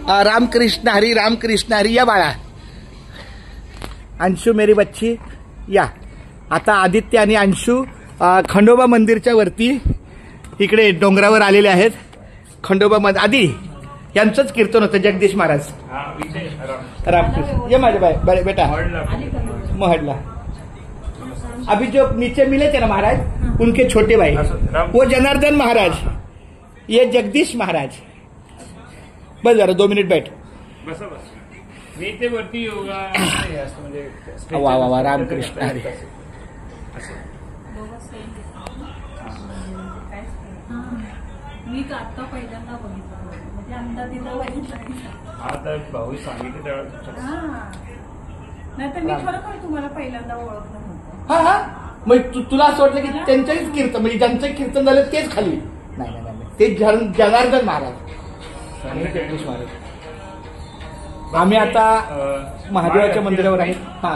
रामकृष्ण हरी रामकृष्ण हरी. या बाळा अंशू मेरी बच्ची या. आता आदित्य आणि अंशू खंडोबा मंदिरच्या वरती इकडे डोंगरावर आलेले आहेत. खंडोबा मंदिर आधी यांचंच कीर्तन होतं जगदीश महाराज. रामकृष्ण ये माझे बाय बेटा महडला. अभी जो नीचे मिले थे ना महाराज उनके छोटे भाई वो जनार्दन महाराज ये जगदीश महाराज. बस जरा 2 मिनिट बैठ. मी ते वरती योगा वा वा वा रामकृष्ण हरी. मी आता पहिल्यांदा बघितलं म्हणजे अंदाजीला बघितलं. आता भाऊ सांगितलं तेव्हा नाही तर मी खरोखर तुम्हाला पहिल्यांदा ओळखलं नव्हतं. हा हा मग तुला असं वाटलं की त्यांचंच कीर्तन म्हणजे ज्यांचं कीर्तन झालं तेच खाली. नाही नाही नाही ते जनार्दन महाराज आणि जगदीश महाराज. आम्ही आता महादेवाच्या मंदिरावर आहे. हा